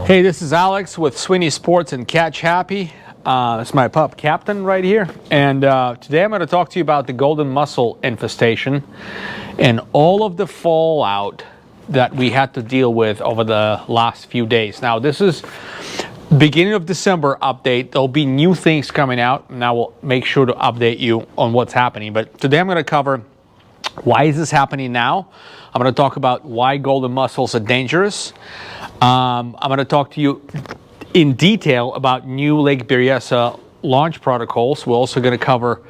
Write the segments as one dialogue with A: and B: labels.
A: Hey, this is Alex with Sweeney Sports and Catch Happy. It's my pup Captain right here, and today I'm going to talk to you about the golden mussel infestation and all of the fallout that we had to deal with over the last few days. Now, this is beginning of December update. There'll be new things coming out, and I will make sure to update you on what's happening. But today I'm going to cover why is this happening now. I'm going to talk about why golden mussels are dangerous. I'm going to talk to you in detail about new Lake Berryessa launch protocols. We're also going to cover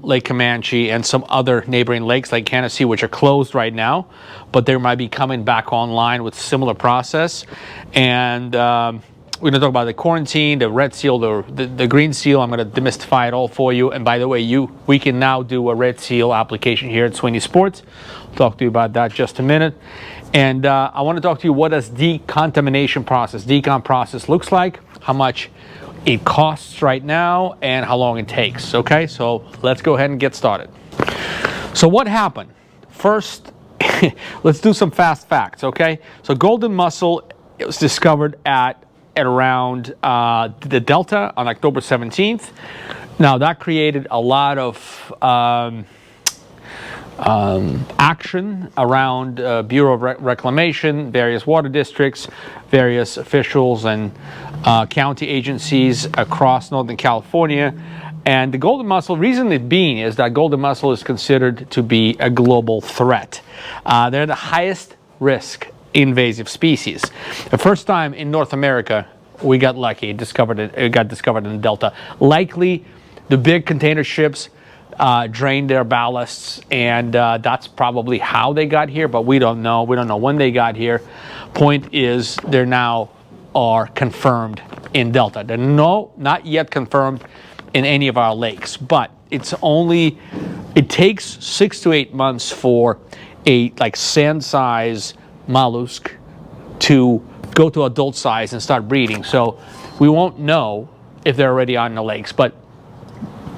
A: Lake Comanche and some other neighboring lakes like Kokanee, which are closed right now, but they might be coming back online with similar process. And we're going to talk about the quarantine, the red seal, the green seal. I'm going to demystify it all for you. And by the way, we can now do a red seal application here at Sweeney Sports. I'll talk to you about that just a minute. And I want to talk to you what does decontamination process, decon process looks like, how much it costs right now, and how long it takes. Okay, so let's go ahead and get started. So what happened? First, let's do some fast facts, okay? So golden mussel, it was discovered at around the Delta on October 17th. Now that created a lot of action around Bureau of Reclamation, various water districts, various officials and county agencies across Northern California. And the golden mussel, reason it being is that golden mussel is considered to be a global threat. They're the highest risk invasive species. The first time in North America we got lucky, it got discovered in the Delta. Likely the big container ships drained their ballasts, and that's probably how they got here, but we don't know. We don't know when they got here. Point is, they're now are confirmed in Delta. They're not yet confirmed in any of our lakes, but it takes 6 to 8 months for a sand size mollusk to go to adult size and start breeding. So we won't know if they're already on the lakes, but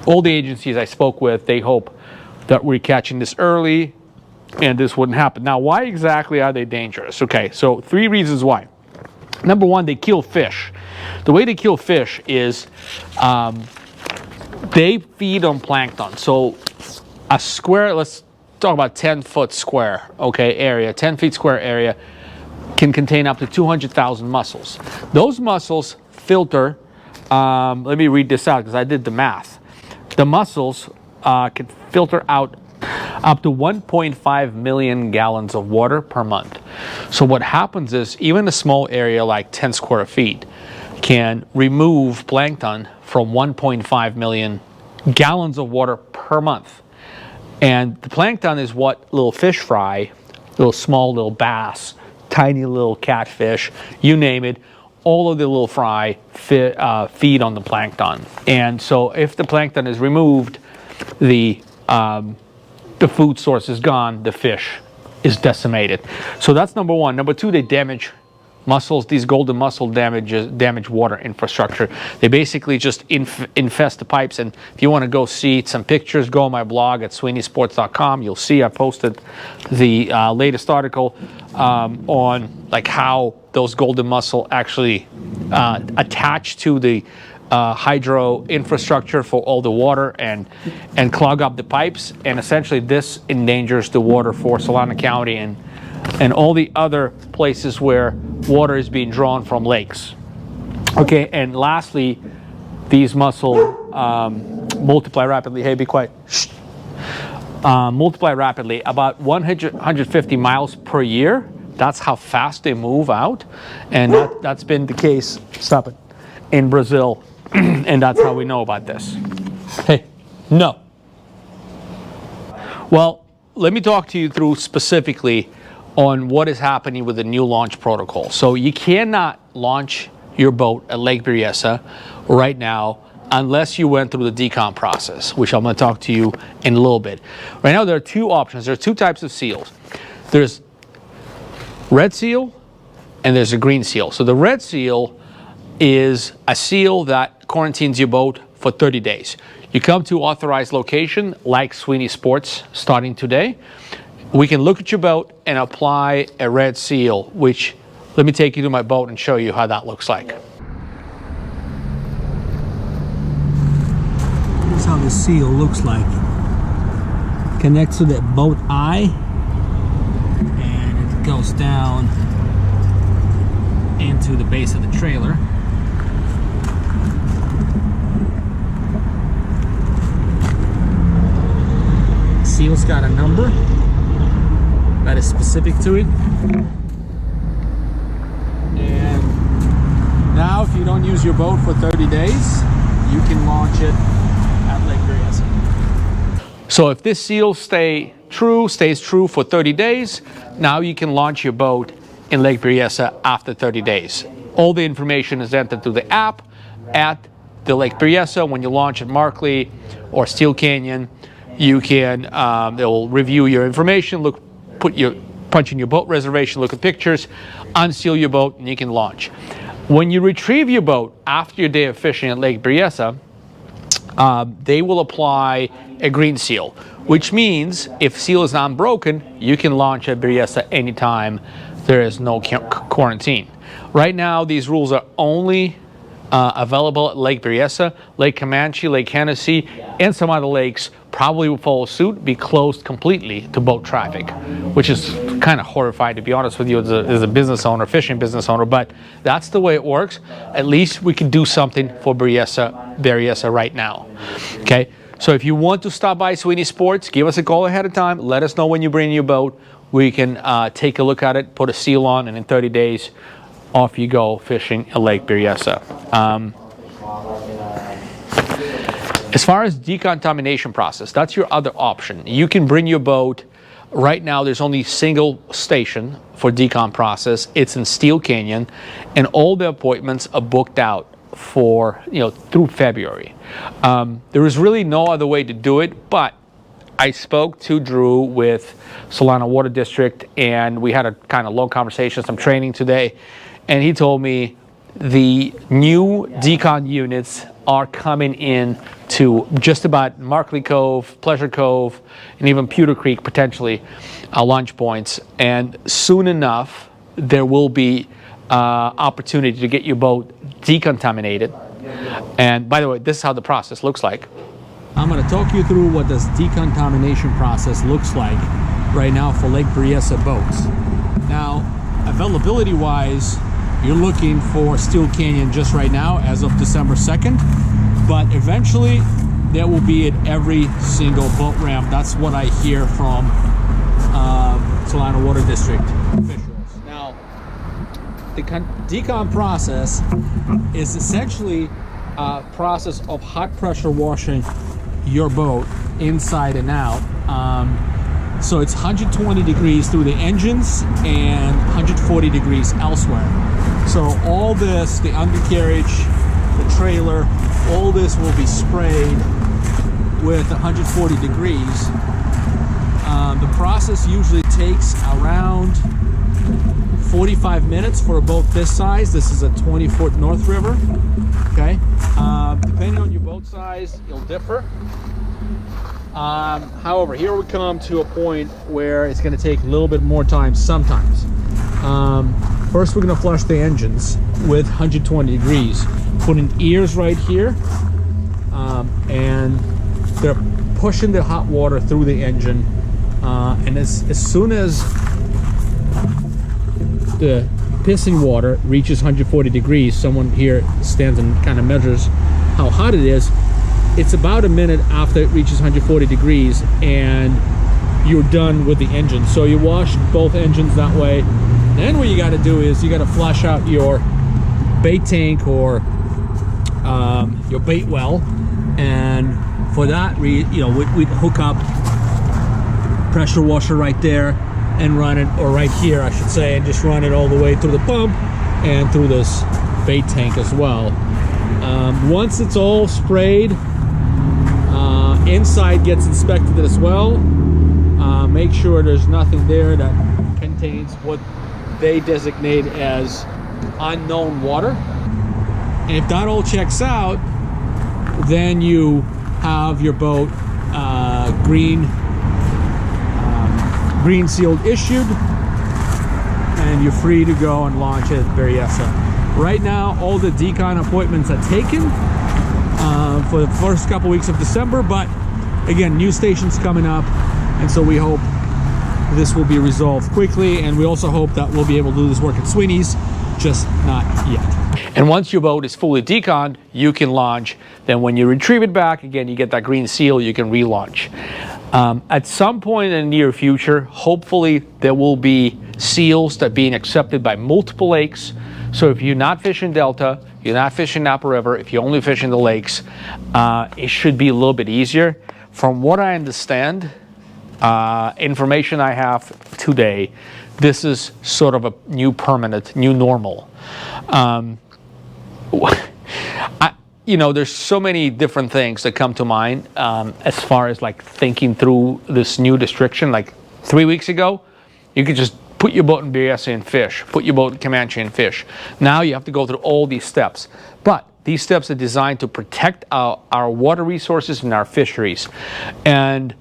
A: all the agencies I spoke with, they hope that we're catching this early and this wouldn't happen. Now, why exactly are they dangerous? Okay, so 3 reasons why. Number one, they kill fish. The way they kill fish is they feed on plankton. So a square, let's talk about 10-foot square, okay, area, 10 feet square area can contain up to 200,000 mussels. Those mussels filter, let me read this out because I did the math. The mussels can filter out up to 1.5 million gallons of water per month. So what happens is even a small area like 10 square feet can remove plankton from 1.5 million gallons of water per month. And the plankton is what little fish fry, little small little bass, tiny little catfish, you name it, all of the little fry feed on the plankton. And so if the plankton is removed, the food source is gone, the fish is decimated. So that's number one. Number two, they damage mussels. These golden mussel damage water infrastructure. They basically just infest the pipes. And if you want to go see some pictures, go on my blog at sweeneysports.com. You'll see I posted the latest article on how those golden mussel actually attach to the hydro infrastructure for all the water and clog up the pipes. And essentially this endangers the water for Solana County and all the other places where water is being drawn from lakes. Okay, and lastly, these mussel multiply rapidly. Hey, be quiet. Multiply rapidly, about 150 miles per year. That's how fast they move out, and that's been the case, stop it, in Brazil, and that's how we know about this. Hey, no. Well, let me talk to you through specifically on what is happening with the new launch protocol. So you cannot launch your boat at Lake Berryessa right now unless you went through the decon process, which I'm going to talk to you in a little bit. Right now there are 2 options. There are 2 types of seals. There's red seal and there's a green seal. So the red seal is a seal that quarantines your boat for 30 days. You come to authorized location like Sweeney Sports starting today. We can look at your boat and apply a red seal, which Let me take you to my boat and show you how that looks like.
B: Here's how the seal looks like. Connects to the boat eye, and it goes down into the base of the trailer. Seal's got a number that is specific to it. And now if you don't use your boat for 30 days, you can launch it at Lake Berryessa.
A: So if this seal stays true for 30 days, now you can launch your boat in Lake Berryessa after 30 days. All the information is entered through the app at the Lake Berryessa. When you launch at Markley or Steele Canyon, you can, they'll review your information, punch in your boat reservation, look at pictures, unseal your boat, and you can launch. When you retrieve your boat after your day of fishing at Lake Berryessa, they will apply a green seal, which means if seal is unbroken, you can launch at Berryessa anytime there is no quarantine. Right now, these rules are only available at Lake Berryessa. Lake Comanche, Lake Hennessy, and some other lakes probably will follow suit, be closed completely to boat traffic, which is kind of horrifying, to be honest with you, as a business owner, fishing business owner, but that's the way it works. At least we can do something for Berryessa right now. Okay, so if you want to stop by Sweeney Sports, give us a call ahead of time. Let us know when you bring your boat. We can take a look at it, put a seal on, and in 30 days, off you go fishing at Lake Berryessa. As far as decontamination process, that's your other option. You can bring your boat. Right now, there's only single station for decon process. It's in Steele Canyon, and all the appointments are booked out for, through February. There is really no other way to do it, but I spoke to Drew with Solana Water District, and we had a kind of long conversation, some training today, and he told me the new decon units are coming in to just about Markley Cove, Pleasure Cove, and even Pewter Creek, potentially launch points. And soon enough, there will be opportunity to get your boat decontaminated. And by the way, this is how the process looks like.
B: I'm going to talk you through what this decontamination process looks like right now for Lake Berryessa boats. Now, availability-wise, you're looking for Steele Canyon just right now as of December 2nd, but eventually there will be at every single boat ramp. That's what I hear from Solana Water District officials. Now, the decon process is essentially a process of hot pressure washing your boat inside and out. So it's 120 degrees through the engines and 140 degrees elsewhere. So all this, the undercarriage, the trailer, all this will be sprayed with 140 degrees. The process usually takes around 45 minutes for a boat this size. This is a 20-foot North River. Okay. Depending on your boat size, it'll differ. However, here we come to a point where it's going to take a little bit more time sometimes. First, we're going to flush the engines with 120 degrees. Putting ears right here, and they're pushing the hot water through the engine. And as soon as the pissing water reaches 140 degrees, someone here stands and kind of measures how hot it is. It's about a minute after it reaches 140 degrees and you're done with the engine. So you wash both engines that way. Then what you got to do is you got to flush out your bait tank or your bait well, and for that we'd hook up pressure washer right there and run it, or right here I should say, and just run it all the way through the pump and through this bait tank as well. Once it's all sprayed, inside gets inspected as well. Make sure there's nothing there that contains what they designate as unknown water. And if that all checks out, then you have your boat green sealed issued, and you're free to go and launch at Berryessa. Right now, all the decon appointments are taken for the first couple weeks of December, but again, new stations coming up, and so we hope this will be resolved quickly, and we also hope that we'll be able to do this work at Sweeney's, just not yet.
A: And once your boat is fully deconned, you can launch. Then when you retrieve it back, again, you get that green seal, you can relaunch. At some point in the near future, hopefully there will be seals that are being accepted by multiple lakes. So if you're not fishing Delta, you're not fishing Napa River, if you're only fishing the lakes, it should be a little bit easier. From what I understand, information I have today, this is sort of a new permanent, new normal. You know, there's so many different things that come to mind as far as like thinking through this new restriction. Like 3 weeks ago, you could just put your boat in Berryessa and fish, put your boat in Comanche and fish. Now you have to go through all these steps. But these steps are designed to protect our water resources and our fisheries. And,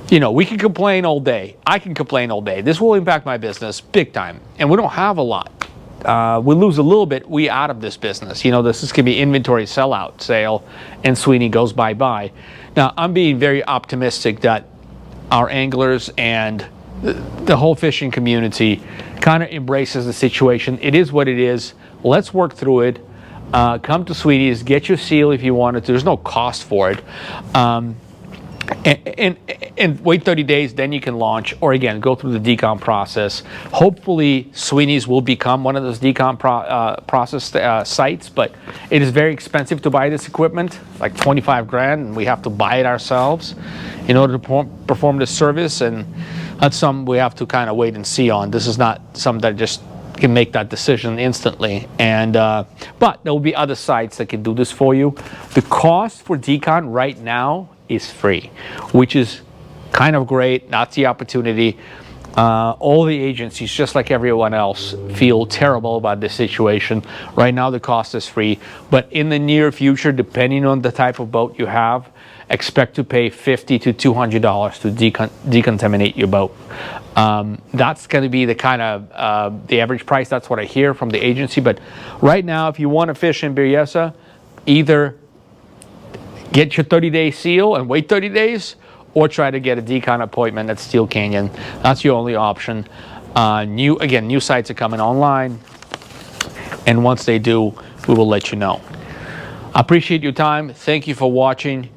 A: you know, we can complain all day. I can complain all day. This will impact my business big time. And we don't have a lot. We lose a little bit, we out of this business. You know, this is going to be inventory sellout sale, and Sweeney goes bye-bye. Now, I'm being very optimistic that our anglers and the whole fishing community kind of embraces the situation. It is what it is. Let's work through it. Come to Sweeney's, get your seal if you want it. There's no cost for it. And wait 30 days, then you can launch, or again, go through the decon process. Hopefully, Sweeney's will become one of those decon process sites, but it is very expensive to buy this equipment, like 25 grand, and we have to buy it ourselves in order to perform this service, and that's something we have to kind of wait and see on. This is not something that just can make that decision instantly, and but there will be other sites that can do this for you. The cost for decon right now is free, which is kind of great. That's the opportunity. All the agencies, just like everyone else, feel terrible about this situation. Right now the cost is free, but in the near future, depending on the type of boat you have, expect to pay $50 to $200 to decontaminate your boat. That's going to be the kind of the average price. That's what I hear from the agency. But right now, if you want to fish in Berryessa, either get your 30-day seal and wait 30 days, or try to get a decon appointment at Steel Canyon. That's your only option. New sites are coming online, and once they do, we will let you know. I appreciate your time. Thank you for watching.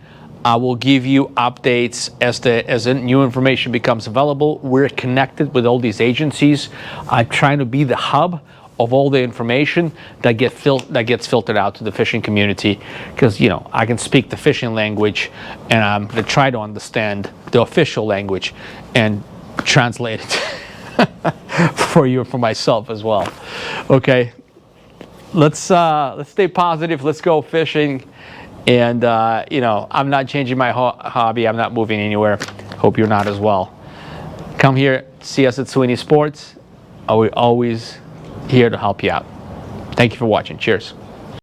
A: I will give you updates as new information becomes available. We're connected with all these agencies. I'm trying to be the hub of all the information that gets filtered out to the fishing community, because, you know, I can speak the fishing language, and I'm going to try to understand the official language and translate it for you, for myself as well. Okay, let's stay positive. Let's go fishing, and you know, I'm not changing my hobby. I'm not moving anywhere. Hope you're not as well. Come here, see us at Sweeney Sports. We're always here to help you out. Thank you for watching. Cheers.